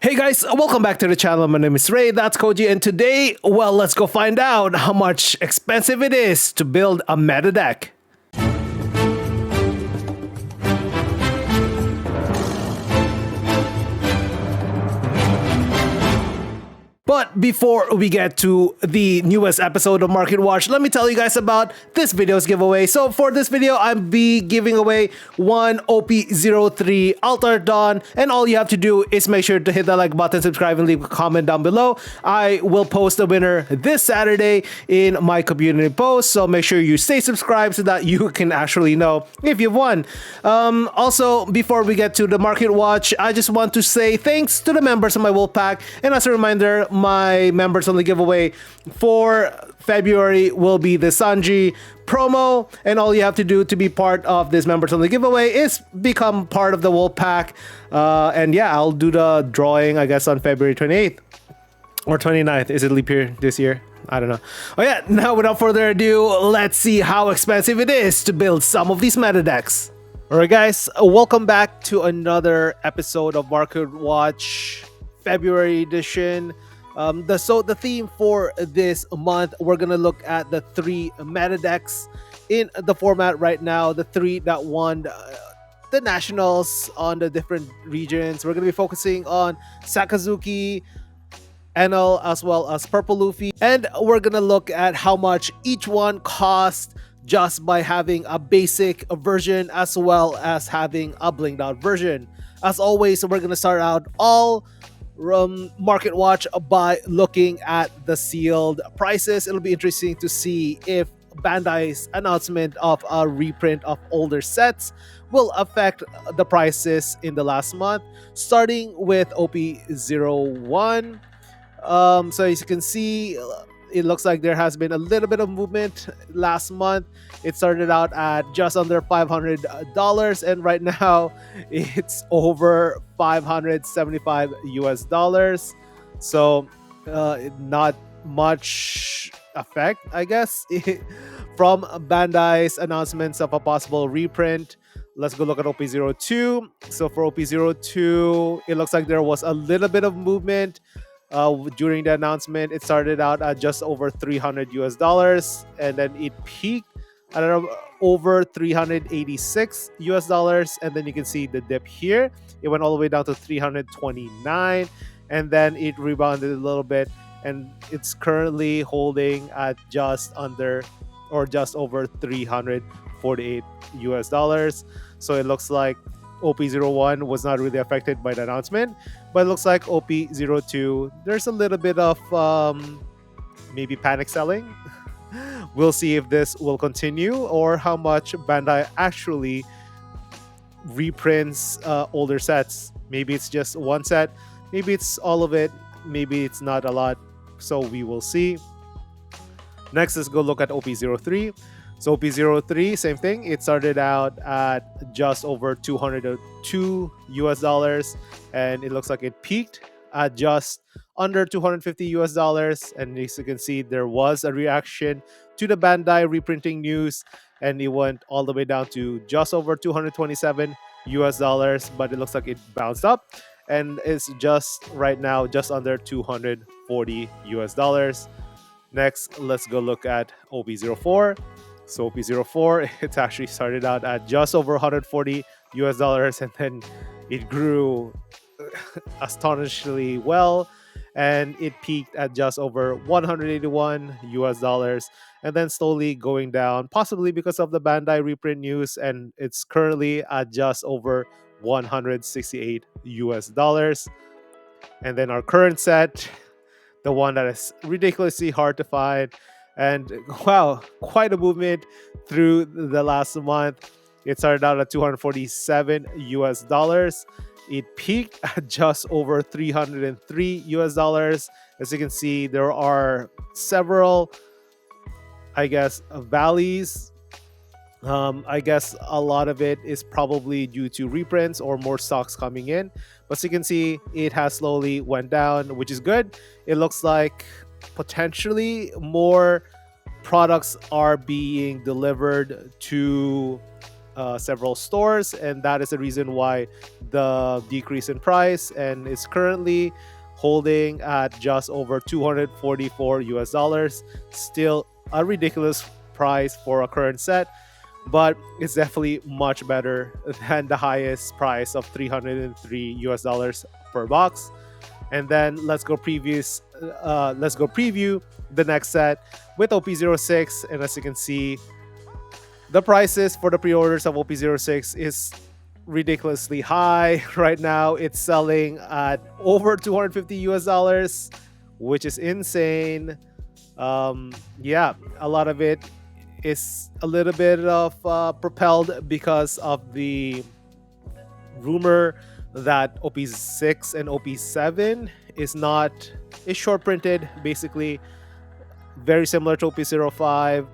Hey guys, welcome back to the channel. My name is Ray, that's Koji, and today, well, let's go find out how much expensive it is to build a meta deck. But before we get to the newest episode of Market Watch, let me tell you guys about this video's giveaway. So for this video, I'll be giving away one OP-03 Altar Dawn, and all you have to do is make sure to hit that like button, subscribe, and leave a comment down below. I will post the winner this Saturday in my community post, so make sure you stay subscribed so that you can actually know if you've won. Also, before we get to the Market Watch, I just want to say thanks to the members of my Wolf Pack, and as a reminder, my members only giveaway for February will be the Sanji promo, and all you have to do to be part of this members only giveaway is become part of the Wolf Pack. And yeah, I'll do the drawing, I guess, on February 28th or 29th. Is it leap year this year? I don't know. Oh yeah, now without further ado, let's see how expensive it is to build some of these meta decks. Alright guys, welcome back to another episode of Market Watch February edition. The theme for this month, we're gonna look at the three meta decks in the format right now, the three that won the nationals on the different regions. We're gonna be focusing on Sakazuki, Enel, as well as Purple Luffy, and we're gonna look at how much each one cost just by having a basic version as well as having a blinged out version. As always, we're gonna start out all Market Watch by looking at the sealed prices. It'll be interesting to see if Bandai's announcement of a reprint of older sets will affect the prices in the last month, starting with OP-01. So as you can see, it looks like there has been a little bit of movement last month. It started out at just under $500, and right now it's over $575 US. So not much effect, I guess, from Bandai's announcements of a possible reprint. Let's go look at OP-02. So for OP-02, it looks like there was a little bit of movement. During the announcement, it started out at just over $300 US, and then it peaked at over $386 US, and then you can see the dip here. It went all the way down to 329, and then it rebounded a little bit, and it's currently holding at just under or just over $348 US. So it looks like OP-01 was not really affected by the announcement, but it looks like OP-02, there's a little bit of maybe panic selling. We'll see if this will continue or how much Bandai actually reprints older sets. Maybe it's just one set, maybe it's all of it, maybe it's not a lot, so we will see. Next, let's go look at OP-03. So OP-03, same thing. It started out at just over $202 US, and it looks like it peaked at just under $250 US. And as you can see, there was a reaction to the Bandai reprinting news, and it went all the way down to just over $227 US, but it looks like it bounced up and it's just right now just under $240 US. Next, let's go look at OP-04. So OP-04, it actually started out at just over $140 US, and then it grew astonishingly well, and it peaked at just over $181 US, and then slowly going down, possibly because of the Bandai reprint news, and it's currently at just over $168 US. And then our current set, the one that is ridiculously hard to find, and wow, quite a movement through the last month. It started out at $247 US. It peaked at just over $303 US. As you can see, there are several, I guess, valleys. I guess a lot of it is probably due to reprints or more stocks coming in. But as you can see, it has slowly went down, which is good. It looks like potentially more products are being delivered to several stores, and that is the reason why the decrease in price, and is currently holding at just over 244 US dollars. Still a ridiculous price for a current set, but it's definitely much better than the highest price of 303 US dollars per box. And then let's go preview the next set with OP-06. And as you can see, the prices for the pre-orders of OP-06 is ridiculously high. Right now it's selling at over 250 US dollars, which is insane. Yeah, a lot of it is a little bit of propelled because of the rumor that OP-6 and OP-7 is short printed, basically very similar to OP-05.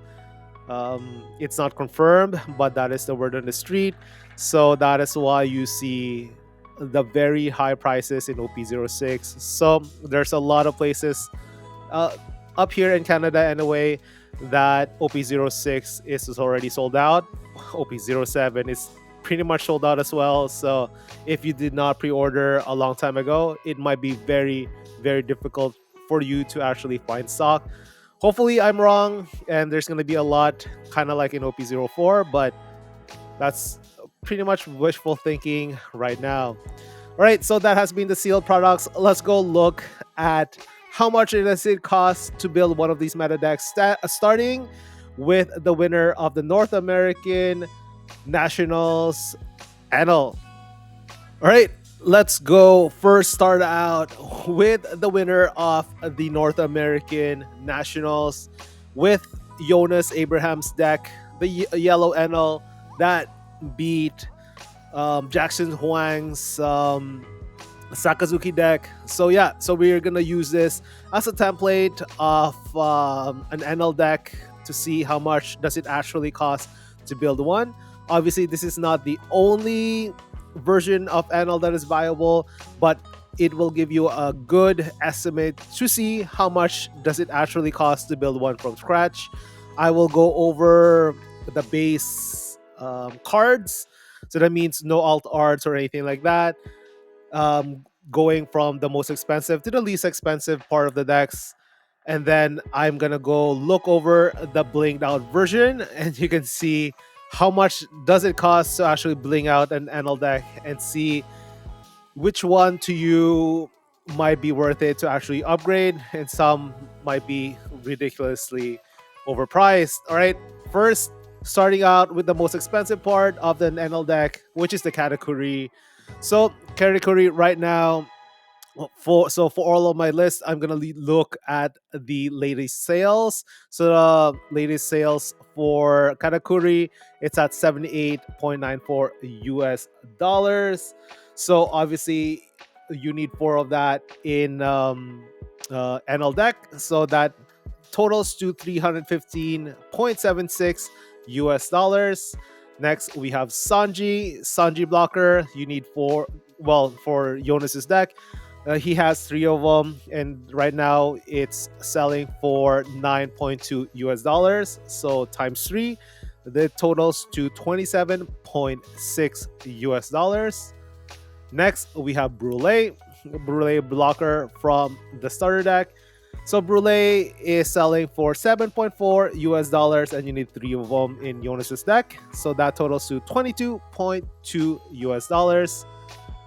It's not confirmed, but that is the word on the street. So that is why you see the very high prices in OP-06. So there's a lot of places up here in Canada anyway that OP-06 is already sold out. OP-07 is pretty much sold out as well. So if you did not pre-order a long time ago, it might be very, very difficult for you to actually find stock. Hopefully I'm wrong and there's going to be a lot, kind of like in OP-04, but that's pretty much wishful thinking right now. All right, so that has been the sealed products. Let's go look at how much does it cost to build one of these meta decks, starting with the winner of the North American Nationals, Enel. All right, let's go first start out with the winner of the North American Nationals with Jonas Abraham's deck, the yellow Enel that beat Jackson Huang's Sakazuki deck. So yeah, so we're gonna use this as a template of an Enel deck to see how much does it actually cost to build one. Obviously, this is not the only version of Enel that is viable, but it will give you a good estimate to see how much does it actually cost to build one from scratch. I will go over the base cards, so that means no alt arts or anything like that. Going from the most expensive to the least expensive part of the decks, and then I'm gonna go look over the blinged out version, and you can see how much does it cost to actually bling out an Enel deck, and see which one to you might be worth it to actually upgrade, and some might be ridiculously overpriced. All right, first starting out with the most expensive part of the Enel deck, which is the Katakuri. So Katakuri right now, for all of my list, I'm gonna look at the latest sales. So the latest sales for Katakuri, it's at 78.94 US dollars. So obviously you need 4 of that in Enel deck, so that totals to 315.76 US dollars. Next we have Sanji blocker. You need 4, well, for Jonas's deck. He has 3 of them, and right now it's selling for 9.2 US dollars. So times 3, the totals to 27.6 US dollars. Next, we have Brule blocker from the starter deck. So Brule is selling for 7.4 US dollars, and you need 3 of them in Jonas's deck. So that totals to 22.2 US dollars.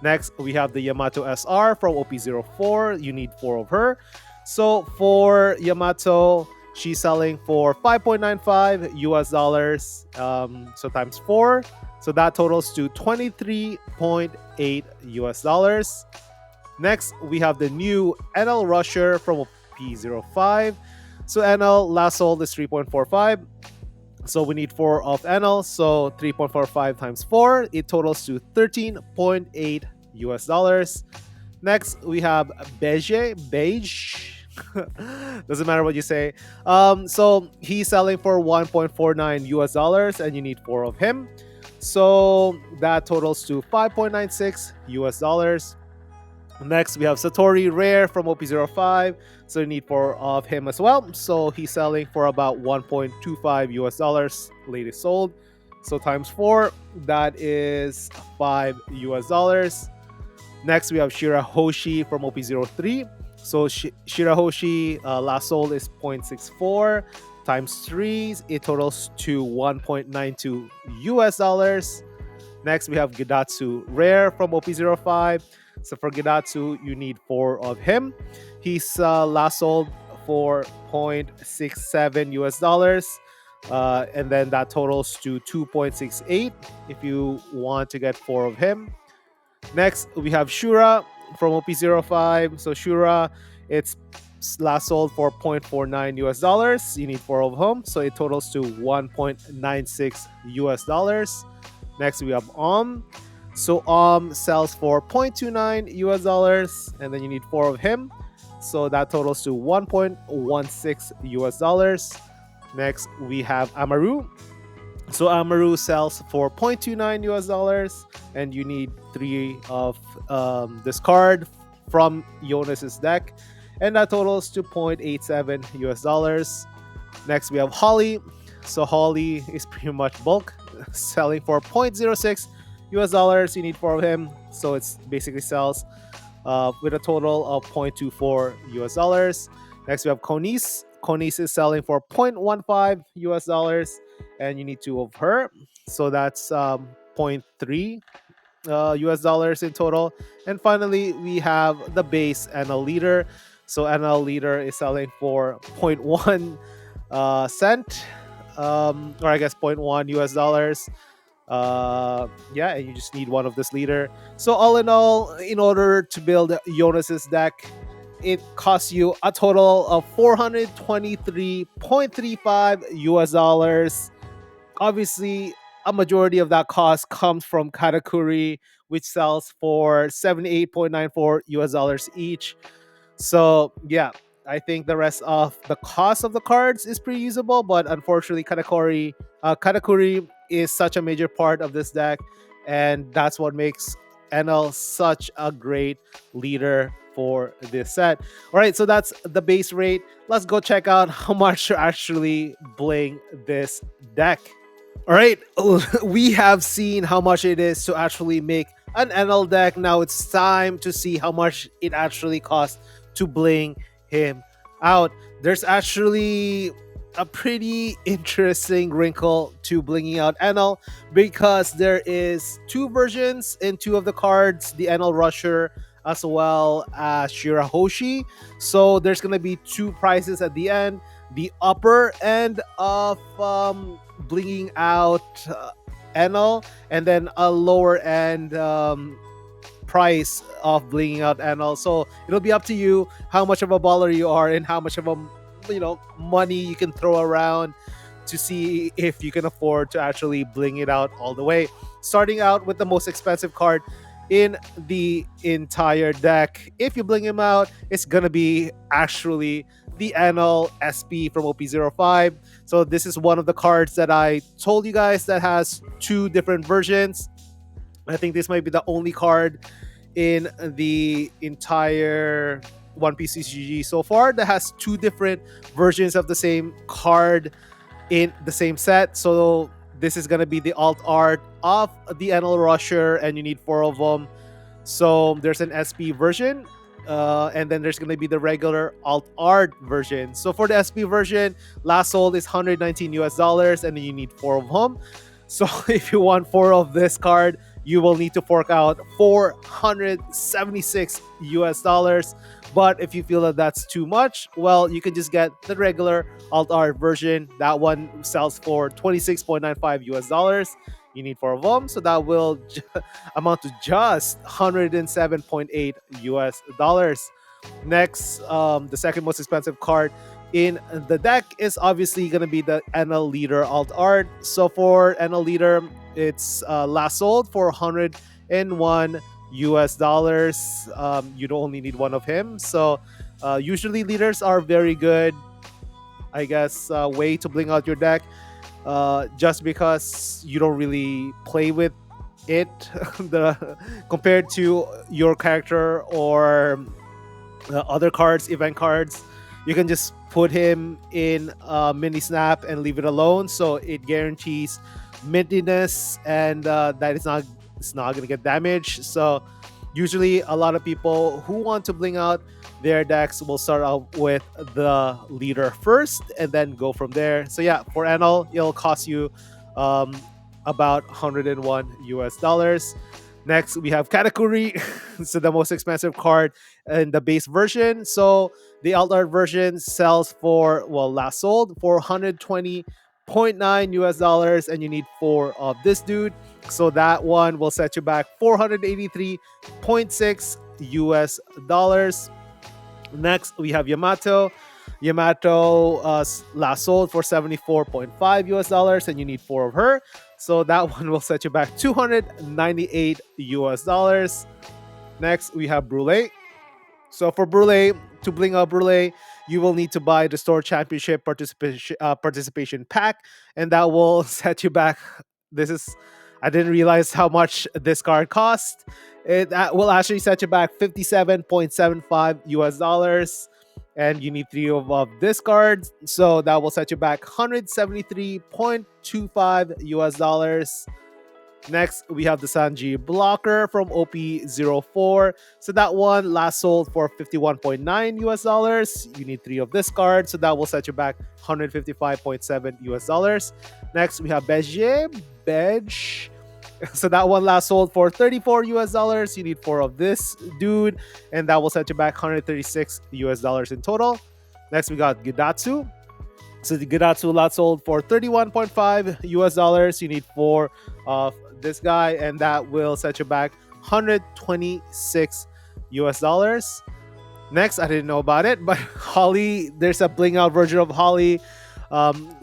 Next, we have the Yamato SR from OP-04. You need 4 of her. So for Yamato, she's selling for 5.95 US dollars. So times 4. So that totals to 23.8 US dollars. Next, we have the new Enel Rusher from OP-05. So Enel last sold is 3.45. So we need 4 of Enel. So 3.45 times 4, it totals to 13.8 US dollars. Next, we have Beige. Doesn't matter what you say. So he's selling for 1.49 US dollars, and you need 4 of him. So that totals to 5.96 US dollars. Next, we have Satori Rare from OP-05. So you need 4 of him as well. So he's selling for about 1.25 US dollars, latest sold. So times 4, that is $5 US. Next, we have Shirahoshi from OP-03. So Shirahoshi last sold is 0.64 times 3. It totals to $1.92 US. Next, we have Gidatsu Rare from OP-05. So for Gidatsu, you need 4 of him. He's last sold for 0.67 US. And then that totals to 2.68 if you want to get 4 of him. Next, we have Shura from OP-05. So Shura, it's last sold for 0.49 US. You need 4 of them, so it totals to 1.96 US. Next, we have So sells for 0.29 US, and then you need 4 of him, so that totals to 1.16 US. Next, we have Amaru. So Amaru sells for 0.29 US, and you need 3 of this card from Jonas's deck, and that totals to 0.87 US. Next, we have Holly. So Holly is pretty much bulk, selling for 0.06 US. You need 4 of him, so it's basically sells with a total of 0.24 US. Next, we have Konis. Konis is selling for 0.15 US, and you need 2 of her, so that's 0.3 US in total. And finally, we have the base Enel leader. So Enel leader is selling for 0.1 cent, or I guess 0.1 US. Yeah, and you just need 1 of this leader. So all in all, in order to build Jonas's deck, it costs you a total of $423.35 US. Obviously, a majority of that cost comes from Katakuri, which sells for $78.94 US each. So yeah, I think the rest of the cost of the cards is pretty usable, but unfortunately, Katakuri is such a major part of this deck, and that's what makes Enel such a great leader for this set. All right, so that's the base rate. Let's go check out how much to actually bling this deck. All right, we have seen how much it is to actually make an Enel deck. Now it's time to see how much it actually costs to bling him out. There's actually a pretty interesting wrinkle to blinging out Enel, because there is 2 versions in 2 of the cards, the Enel Rusher as well as Shirahoshi. So there's gonna be 2 prices at the end: the upper end of blinging out Enel, and then a lower end price of blinging out Enel. So it'll be up to you how much of a baller you are and how much of a money you can throw around to see if you can afford to actually bling it out all the way. Starting out with the most expensive card in the entire deck, if you bling him out, it's gonna be actually the Enel SP from OP-05. So this is one of the cards that I told you guys that has 2 different versions. I think this might be the only card in the entire One Piece TCG so far that has 2 different versions of the same card in the same set. So this is going to be the alt art of the Enel Rusher, and you need 4 of them. So there's an SP version, and then there's going to be the regular alt art version. So for the SP version, last sold is $119 US, and then you need 4 of them. So if you want 4 of this card, you will need to fork out $476 US. But if you feel that that's too much, well, you can just get the regular alt art version. That one sells for $26.95 US. You need 4 of them, so that will amount to just $107.8 US. Next, the second most expensive card in the deck is obviously going to be the Enel Leader alt art. So for Enel Leader, it's last sold for $101 US. You don't only need 1 of him. So usually leaders are very good, I guess, way to bling out your deck, just because you don't really play with it compared to your character or other cards, event cards. You can just put him in mini snap and leave it alone, so it guarantees mintiness, and that it's not gonna get damaged. So usually a lot of people who want to bling out their decks will start out with the leader first and then go from there. So yeah, for Enel, it'll cost you um, about 101 US dollars. Next, we have Katakuri. So the most expensive card in the base version. So the alt art version sells for, well, last sold for 120.9 US dollars, and you need four of this dude. So that one will set you back 483.6 US dollars. Next, we have Yamato. Yamato last sold for 74.5 US dollars, and you need four of her. So that one will set you back 298 US dollars. Next, we have Brule. So for Brule, to bling up Brule, you will need to buy the Store Championship participation pack, and that will set you back. This is, I didn't realize how much this card cost. It will actually set you back 57.75 US dollars, and you need three of this card. So that will set you back 173.25 US dollars. Next, we have the Sanji blocker from OP-04. So that one last sold for 51.9 US dollars. You need three of this card, so that will set you back 155.7 US dollars. Next, we have Bedge. So that one last sold for 34 US dollars. You need four of this dude, and that will set you back 136 US dollars in total. Next, we got Gidatsu. So the Gidatsu lot sold for 31.5 US dollars. You need four of this guy, and that will set you back 126 US dollars. Next, I didn't know about it, but Holly, there's a bling out version of Holly.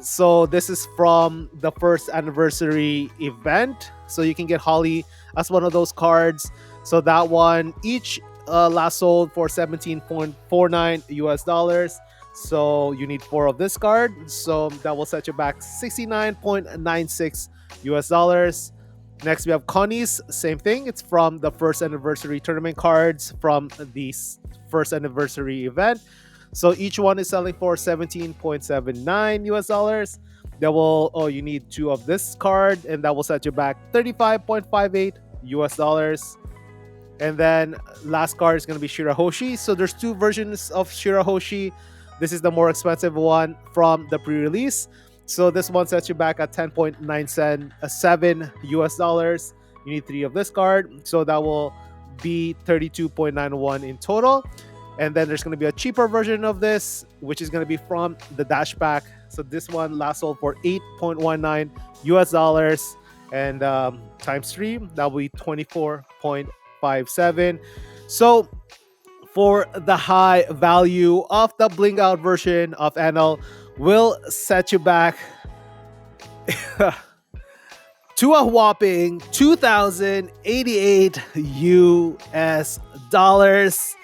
So this is from the first anniversary event. So you can get Holly as one of those cards. So that one each last sold for 17.49 US dollars. So you need four of this card. So that will set you back 69.96 US dollars. Next, we have Connie's. Same thing. It's from the first anniversary tournament cards from the first anniversary event. So each one is selling for 17.79 US dollars. That will, oh, you need two of this card, and that will set you back 35.58 US dollars. And then last card is going to be Shirahoshi. So there's two versions of Shirahoshi. This is the more expensive one from the pre-release. So this one sets you back at 10.97 US dollars. You need three of this card. So that will be 32.91 in total. And then there's going to be a cheaper version of this, which is going to be from the Dash Pack. So this one last sold for 8.19 US dollars. And times three, that will be 24.57. So for the high value of the bling out version of Enel will set you back to a whopping 2,088 US dollars.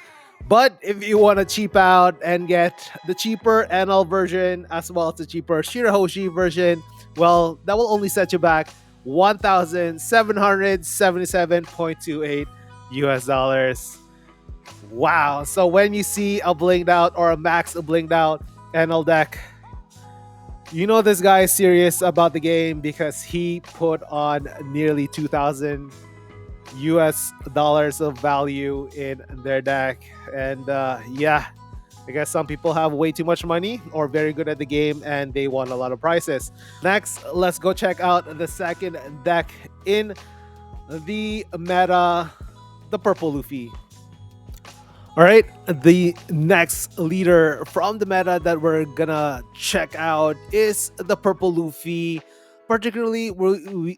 But if you want to cheap out and get the cheaper Enel version as well as the cheaper Shirahoshi version, well, that will only set you back 1,777.28 US dollars. Wow. So when you see a blinged out or a max blinged out Enel deck, you know this guy is serious about the game because he put on nearly 2,000 US dollars of value in their deck. And yeah, I guess some people have way too much money or very good at the game and they won a lot of prizes. Next, let's go check out the second deck in the meta, the Purple Luffy. All right, the next leader from the meta that we're gonna check out is the Purple Luffy. Particularly, we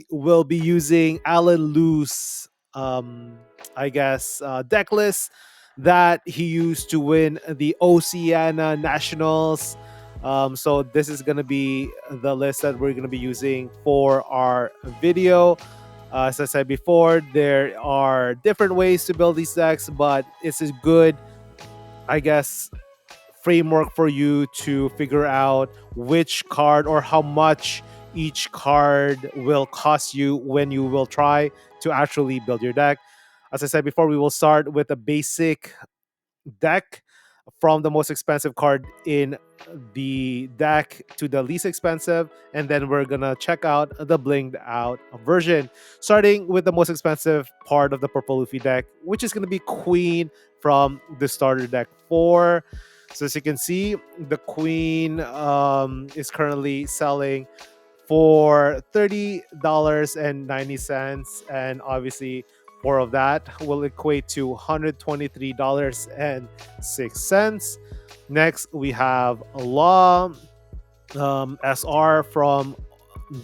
will be using Alan Lu's, I guess, deck list that he used to win the Oceania Nationals. So this is gonna be the list that we're gonna be using for our video. As I said before, there are different ways to build these decks, but it's a good, I guess, framework for you to figure out which card or how much each card will cost you when you will try to actually build your deck. As I said before, we will start with a basic deck from the most expensive card in the deck to the least expensive, and then we're gonna check out the blinged out version, starting with the most expensive part of the purple Luffy deck, which is gonna be Queen from the starter deck 4. So as you can see, the Queen is currently selling for $30.90, and obviously more of that will equate to $123.06. Next, we have a Law SR from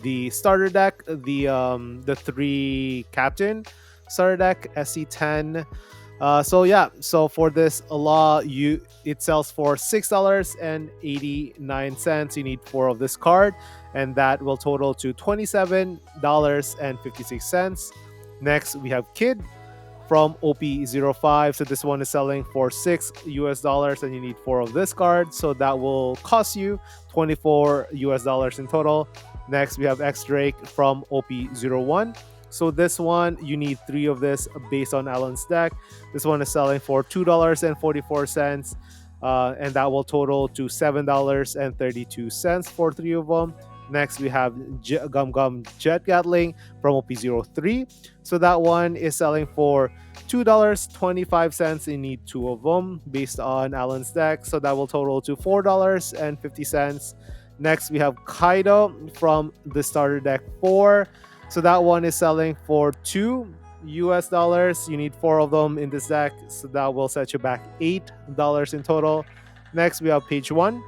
the starter deck, the 3 captain starter deck SC10. So yeah, so for this law, it sells for $6.89. You need 4 of this card, and that will total to $27.56. Next, we have Kid from OP-05. So this one is selling for $6 and you need 4 of this card. So that will cost you $24 in total. Next, we have X Drake from OP-01. So this one, you need 3 of this based on Alan's deck. This one is selling for $2.44. And that will total to $7.32 for 3 of them. Next, we have Gum Gum Jet Gatling from OP-03. So that one is selling for $2.25. You need 2 of them based on Alan's deck. So that will total to $4.50. Next, we have Kaido from the starter deck 4. So that one is selling for $2. You need 4 of them in this deck. So that will set you back $8 in total. Next, we have Page 1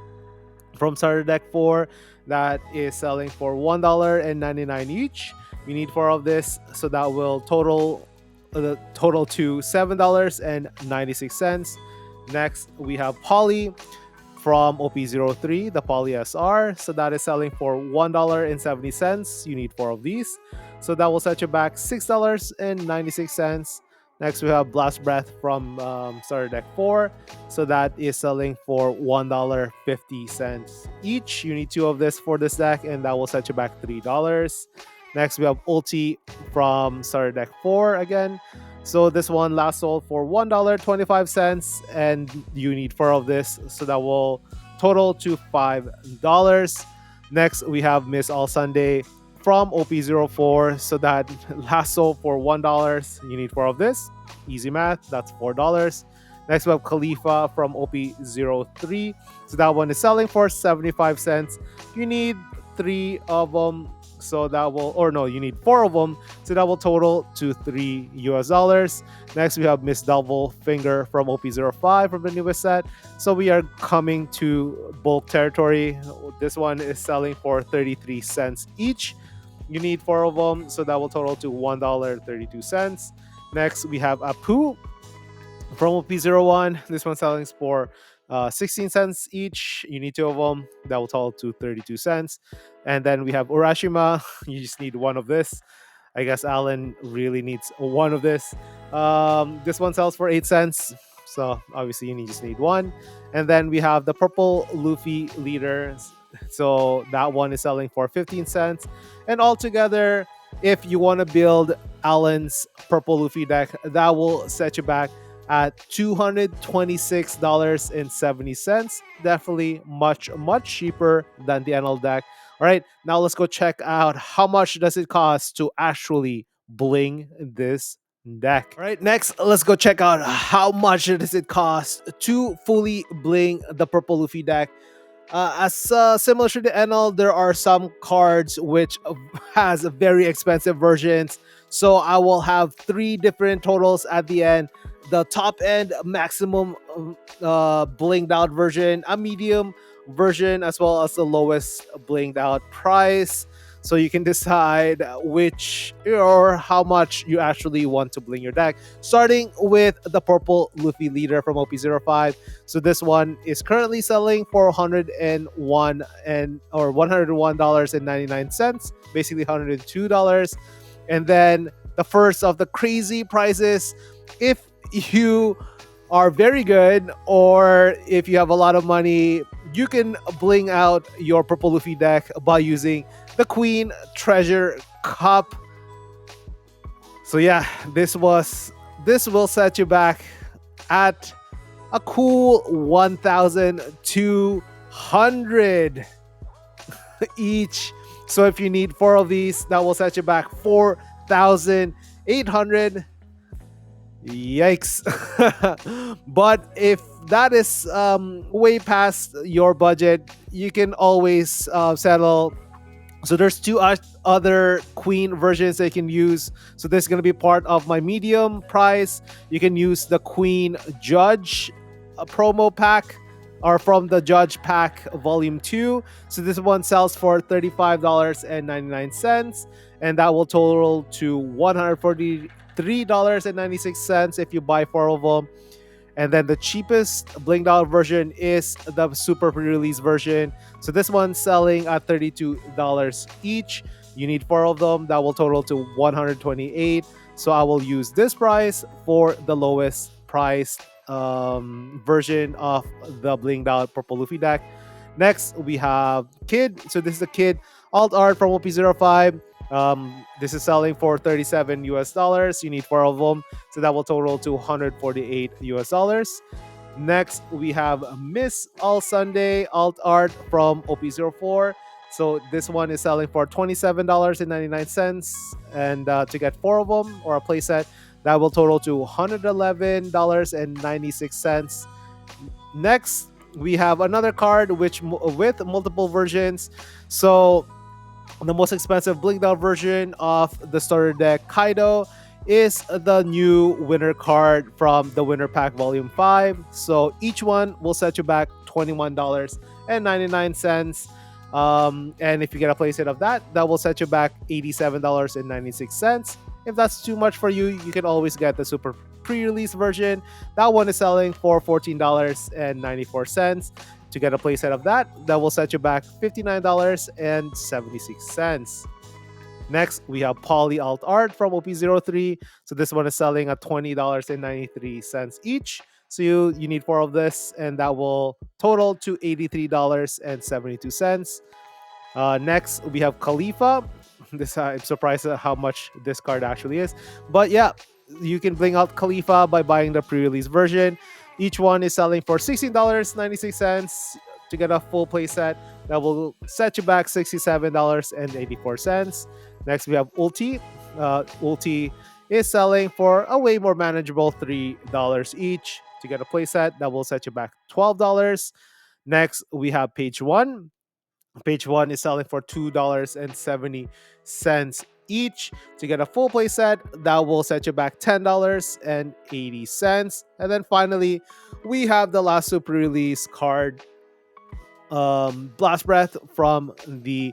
from starter deck 4. That is selling for $1.99 each. You need 4 of this. So that will total to $7.96. Next, we have Polly from OP-03, the Poly SR. So that is selling for $1.70. You need 4 of these. So that will set you back $6.96. Next, we have Blast Breath from starter deck 4. So that is selling for $1.50 each. You need 2 of this for this deck, and that will set you back $3. Next, we have Ulti from starter deck 4 again. So this one last sold for $1.25, and you need 4 of this. So that will total to $5. Next, we have Miss All Sunday from OP-04. So that last sold for $1. You need 4 of this. Easy math, that's $4. Next, we have Khalifa from OP-03. So that one is selling for 75 cents. You need 3 of them. So that will, or no, you need 4 of them. So that will total to $3. Next, we have Miss Double Finger from OP-05 from the newest set. So we are coming to bulk territory. This one is selling for 33 cents each. You need 4 of them. So that will total to $1.32. Next, we have Apu from OP-01. This one selling for 16 cents each. You need 2 of them. That will total to 32 cents. And then we have Urashima. You just need 1 of this. I guess Alan really needs 1 of this. This one sells for 8 cents. So obviously you just need 1. And then we have the purple Luffy leader. So that one is selling for 15 cents. And altogether, if you want to build Alan's purple Luffy deck, that will set you back at $226.70. Definitely much cheaper than the Enel deck. All right, now let's go check out how much does it cost to actually bling this deck. All right, next let's go check out how much does it cost to fully bling the purple Luffy deck. As similar to the Enel, there are some cards which has very expensive versions. So I will have 3 different totals at the end. The top end maximum blinged out version, a medium version, as well as the lowest blinged out price. So you can decide which or how much you actually want to bling your deck. Starting with the purple Luffy leader from OP-05. So this one is currently selling for $101.99, basically $102. And then the first of the crazy prices, if you are very good or if you have a lot of money, you can bling out your purple Luffy deck by using the Queen Treasure Cup. So yeah, this will set you back at a cool 1,200 each. So if you need 4 of these, that will set you back 4,800. Yikes. But if that is way past your budget, you can always settle. So there's two other queen versions that you can use. So this is going to be part of my medium price. You can use the queen judge promo pack, or from the judge pack volume 2. So this one sells for $35.99, and that will total to $143.96 if you buy 4 of them. And then the cheapest blinged out version is the super pre-release version. So this one's selling at $32 each. You need 4 of them. That will total to $128. So I will use this price for the lowest priced version of the blinged out purple Luffy deck. Next, we have Kid. So this is the Kid alt art from OP-05. This is selling for $37 US. You need 4 of them, so that will total to $148 US. Next, we have Miss All Sunday alt art from OP-04. So this one is selling for $27.99, and to get 4 of them or a playset, that will total to $111.96. Next, we have another card with multiple versions. So the most expensive blinged out version of the starter deck, Kaido, is the new winner card from the winner pack volume 5. So each one will set you back $21.99. And if you get a playset of that, that will set you back $87.96. If that's too much for you, you can always get the super pre-release version. That one is selling for $14.94. To get a playset of that, that will set you back $59.76. Next, we have Poly Alt Art from OP-03. So this one is selling at $20.93 each. So you need 4 of this, and that will total to $83.72. Next, we have Khalifa. This I'm surprised at how much this card actually is. But yeah, you can bling out Khalifa by buying the pre-release version. Each one is selling for $16.96. To get a full playset, that will set you back $67.84. Next, we have Ulti. Ulti is selling for a way more manageable $3 each. To get a playset, that will set you back $12. Next, we have Page 1. Page 1 is selling for $2.70 each. To get a full playset, that will set you back $10.80. And then finally, we have the last super release card, Blast Breath from the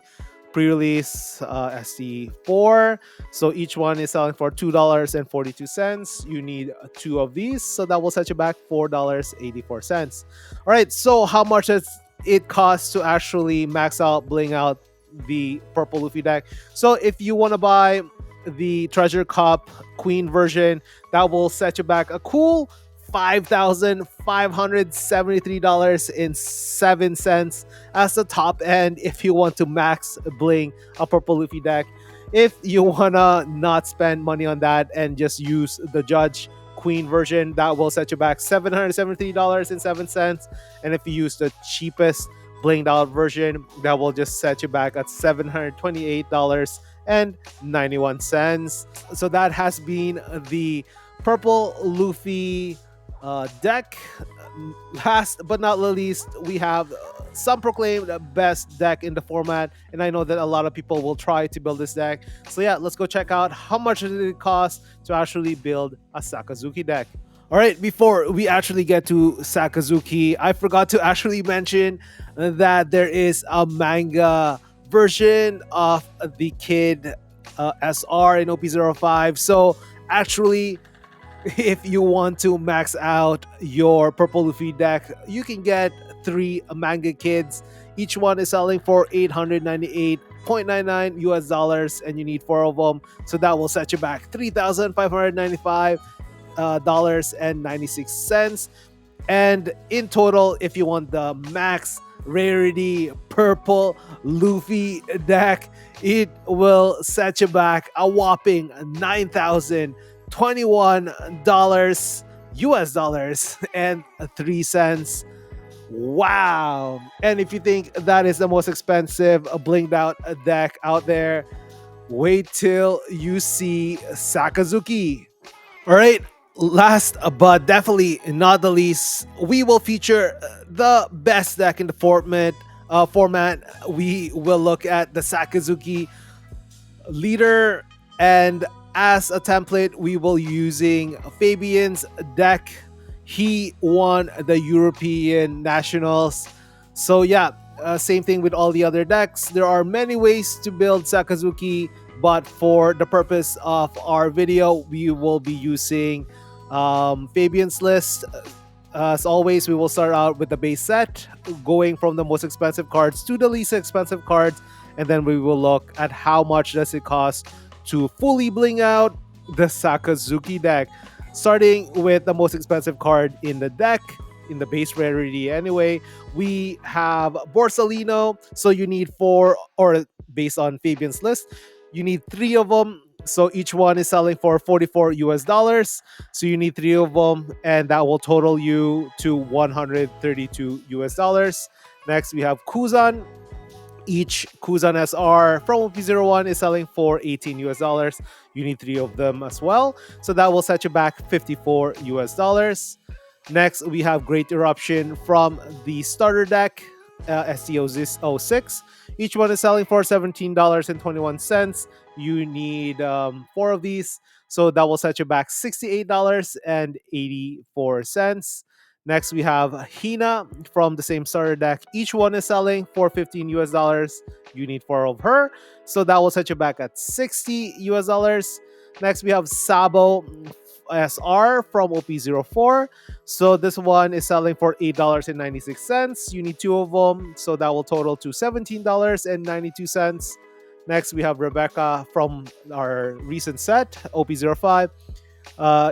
pre-release SD4. So each one is selling for $2.42. You need 2 of these, so that will set you back $4.84. All right, so how much does it costs to actually max out, bling out the purple Luffy deck? So if you want to buy the Treasure Cup Queen version, that will set you back a cool $5,573.07 as the top end if you want to max bling a purple Luffy deck. If you wanna not spend money on that and just use the Judge Queen version, that will set you back $773.07. And if you use the cheapest blinged out version, that will just set you back at $728.91. So that has been the purple Luffy deck. Last but not least, we have some proclaimed best deck in the format, and I know that a lot of people will try to build this deck. So yeah, let's go check out how much did it cost to actually build a Sakazuki deck. All right, before we actually get to Sakazuki, I forgot to actually mention that there is a manga version of the Kid SR in OP-05. So actually, if you want to max out your purple Luffy deck, you can get 3 manga kids. Each one is selling for $898.99 US, and you need 4 of them. So that will set you back $3,595.96. And in total, if you want the max rarity purple Luffy deck, it will set you back a whopping $9,021 US dollars and 3 cents. Wow. And if you think that is the most expensive blinged out deck out there, wait till you see Sakazuki. All right, last but definitely not the least, we will feature the best deck in the format. We will look at the Sakazuki leader, and as a template, we will using Fabian's deck. He won the European Nationals. So yeah, same thing with all the other decks. There are many ways to build Sakazuki, but for the purpose of our video, we will be using Fabian's list. As always, we will start out with the base set, going from the most expensive cards to the least expensive cards, and then we will look at how much does it cost to fully bling out the Sakazuki deck. Starting with the most expensive card in the deck, in the base rarity anyway, we have Borsalino. So you need 4, or based on Fabian's list, you need 3 of them. So each one is selling for 44 US dollars. So you need 3 of them, and that will total you to 132 US dollars. Next, we have Kuzan. Each Kuzan SR from OP-01 is selling for 18 US dollars. You need 3 of them as well. So that will set you back 54 US dollars. Next, we have Great Eruption from the starter deck, STO06. Each one is selling for $17.21. You need 4 of these. So that will set you back $68.84. Next, we have Hina from the same starter deck. Each one is selling for 15 US dollars. You need 4 of her. So that will set you back at 60 US dollars. Next, we have Sabo SR from OP-04. So this one is selling for $8.96. You need 2 of them. So that will total to $17.92. Next, we have Rebecca from our recent set, OP-05.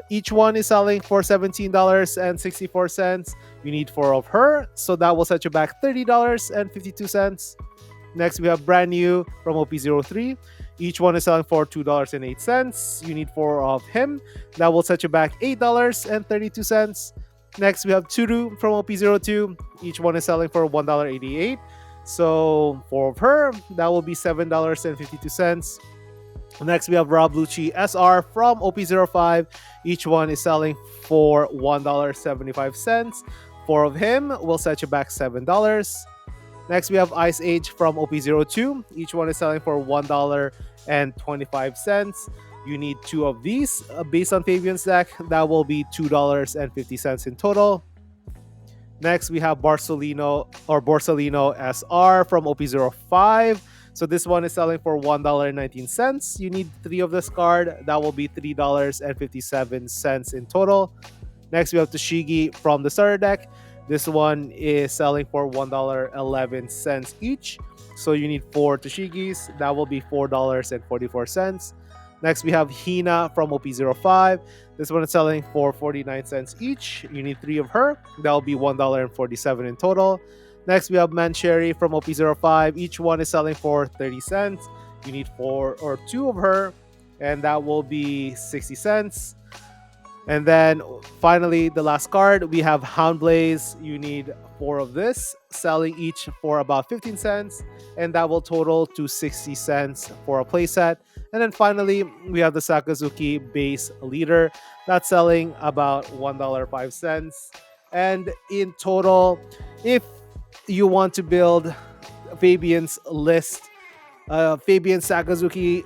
Each one is selling for $17.64. You need 4 of her, so that will set you back $30.52. Next, we have Brand New from OP-03. Each one is selling for $2.08. You need 4 of him. That will set you back $8.32. Next, we have Turu from OP-02. Each one is selling for $1.88. So 4 of her, that will be $7.52. Next, we have Rob Lucci SR from OP-05. Each one is selling for $1.75. 4 of him will set you back $7. Next, we have Ice Age from OP-02. Each one is selling for $1.25. You need 2 of these. Based on Fabian's deck, that will be $2.50 in total. Next, we have Borsalino SR from OP-05. So this one is selling for $1.19. You need 3 of this card. That will be $3.57 in total. Next, we have Toshigi from the starter deck. This one is selling for $1.11 each. So you need 4 Toshigis. That will be $4.44. Next, we have Hina from OP-05. This one is selling for 49 cents each. You need 3 of her. That will be $1.47 in total. Next, we have Mancherry from OP-05. Each one is selling for 30 cents. You need 4 or 2 of her, and that will be 60 cents. And then finally, the last card, we have Houndblaze. You need 4 of this, selling each for about 15 cents, and that will total to 60 cents for a playset. And then finally, we have the Sakazuki base leader. That's selling about $1.05. And in total, if you want to build Fabian's list, Fabian Sakazuki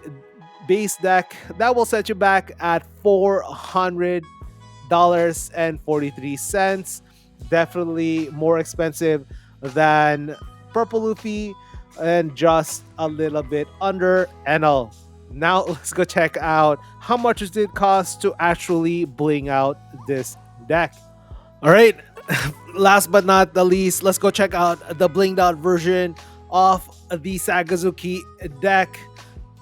base deck, that will set you back at $400.43. Definitely more expensive than Purple Luffy and just a little bit under Enel. Now let's go check out how much does it cost to actually bling out this deck. All right, last but not the least, let's go check out the blinged out version of the Sakazuki deck.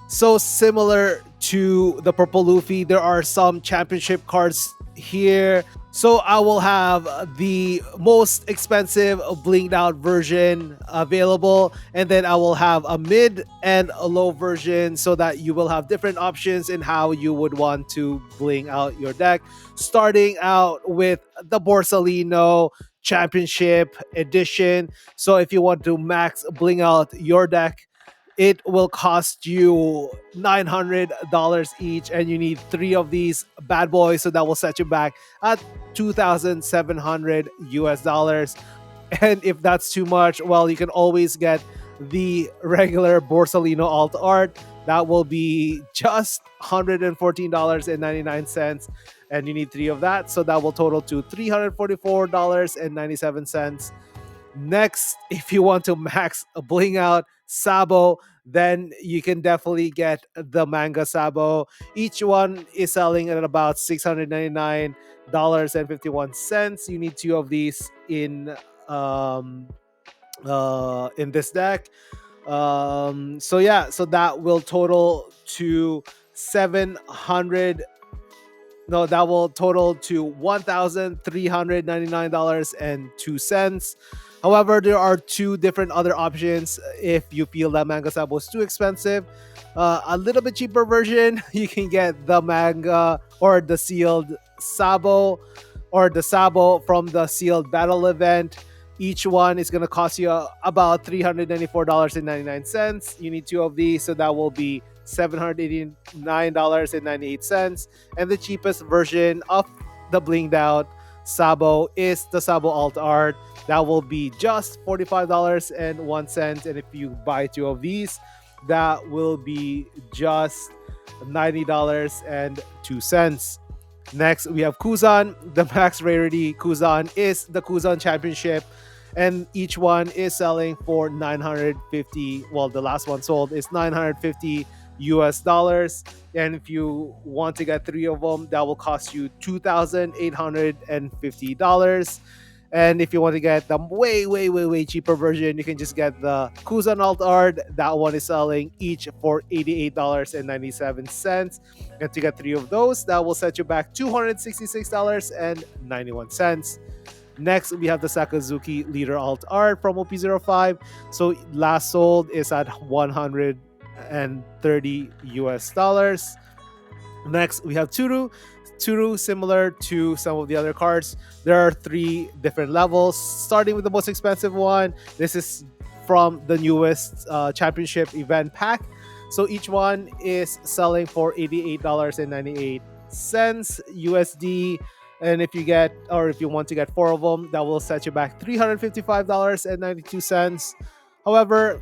So similar to the Purple Luffy, there are some championship cards here. So I will have the most expensive blinged out version available, and then I will have a mid and a low version so that you will have different options in how you would want to bling out your deck. Starting out with the Borsalino Championship Edition. So if you want to max bling out your deck, it will cost you $900 each, and you need three of these bad boys. So that will set you back at 2,700 US dollars. And if that's too much, well, you can always get the regular Borsalino alt art. That will be just $114.99. And you need three of that. So that will total to $344.97. Next, if you want to max bling out Sabo, then you can definitely get the manga Sabo. Each one is selling at about $699.51. You need two of these um in this deck. So yeah, so that will total to 700 no, that will total to $1,399.02. However, there are two different other options if you feel that Manga Sabo is too expensive. A little bit cheaper version, you can get the manga or the sealed Sabo or the Sabo from the sealed battle event. Each one is going to cost you about $394.99. You need two of these, so that will be $789.98. And the cheapest version of the blinged out Sabo is the Sabo Alt Art. That will be just $45.01. And if you buy two of these, that will be just $90.02. Next, we have Kuzan. The max rarity Kuzan is the Kuzan Championship, and each one is selling for 950. Well, the last one sold is 950 US dollars. And if you want to get three of them, that will cost you $2,850. And if you want to get the way cheaper version, you can just get the Kuzan Alt Art. That one is selling each for $88.97. And to get three of those, that will set you back $266.91. Next, we have the Sakazuki Leader Alt Art from OP-05. So last sold is at 130 US dollars. Next, we have Turu. Turu, similar to some of the other cards, there are three different levels. Starting with the most expensive one, this is from the newest championship event pack. So each one is selling for $88.98 USD. And if you get, or if you want to get four of them, that will set you back $355.92. However,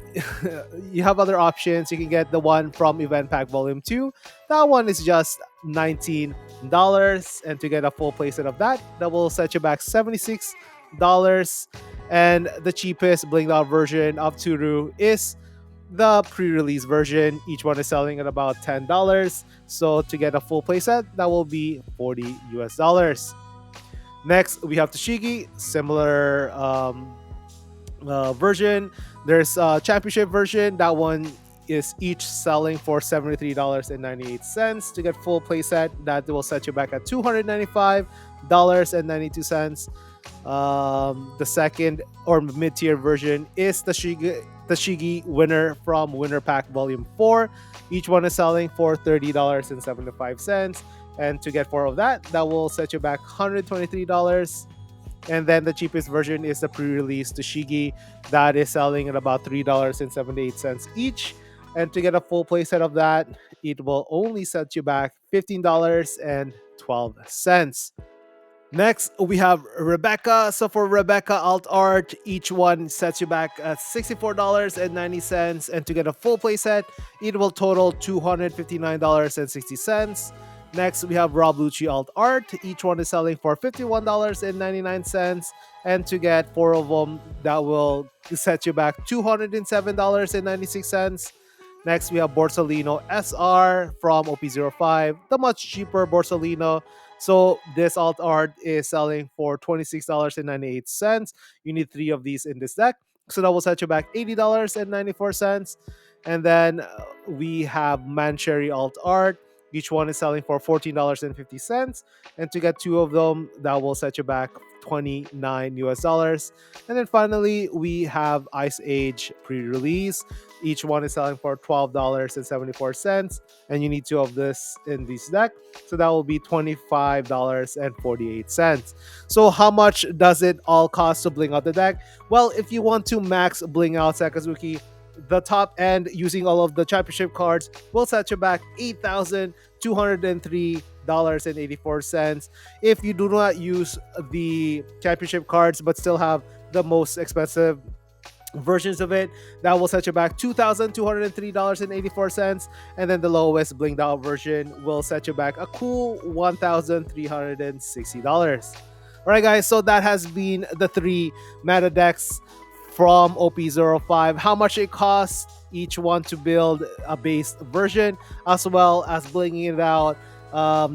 you have other options. You can get the one from Event Pack Volume 2. That one is just $19. And to get a full playset of that, that will set you back $76. And the cheapest blinged out version of Turu is the pre-release version. Each one is selling at about $10. So to get a full playset, that will be 40 US dollars. Next, we have Toshigi, similar version. There's a championship version. That one is each selling for $73.98. To get full playset, that will set you back at $295.92. The second or mid-tier version is the Shigi Winner from Winner Pack Volume 4. Each one is selling for $30.75. And to get four of that, that will set you back $123. And then the cheapest version is the pre-release Toshigi. That is selling at about $3.78 each. And to get a full playset of that, it will only set you back $15.12. Next, we have Rebecca. So for Rebecca Alt Art, each one sets you back at $64.90. And to get a full playset, it will total $259.60. Next, we have Rob Lucci Alt Art. Each one is selling for $51.99. And to get four of them, that will set you back $207.96. Next, we have Borsalino SR from OP-05, the much cheaper Borsalino. So this alt art is selling for $26.98. You need three of these in this deck. So that will set you back $80.94. And then we have Mancherry Alt Art. Each one is selling for $14.50. And to get two of them, that will set you back 29 US dollars. And then finally, we have Ice Age pre-release. Each one is selling for $12.74. And you need two of this in this deck. So that will be $25.48. So how much does it all cost to bling out the deck? Well, if you want to max bling out Sakazuki, the top end using all of the championship cards will set you back $8,203.84. If you do not use the championship cards but still have the most expensive versions of it, that will set you back $2,203.84. And then the lowest blinged out version will set you back a cool $1,360. All right, guys, so that has been the three meta decks from OP-05, how much it costs each one to build a base version, as well as blinging it out,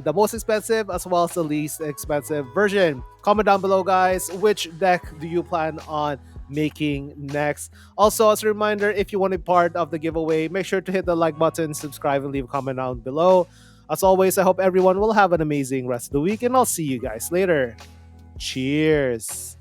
the most expensive as well as the least expensive version. Comment down below, guys, which deck do you plan on making next? Also, as a reminder, if you want to be part of the giveaway, make sure to hit the like button, subscribe, and leave a comment down below. As always, I hope everyone will have an amazing rest of the week, and I'll see you guys later. Cheers.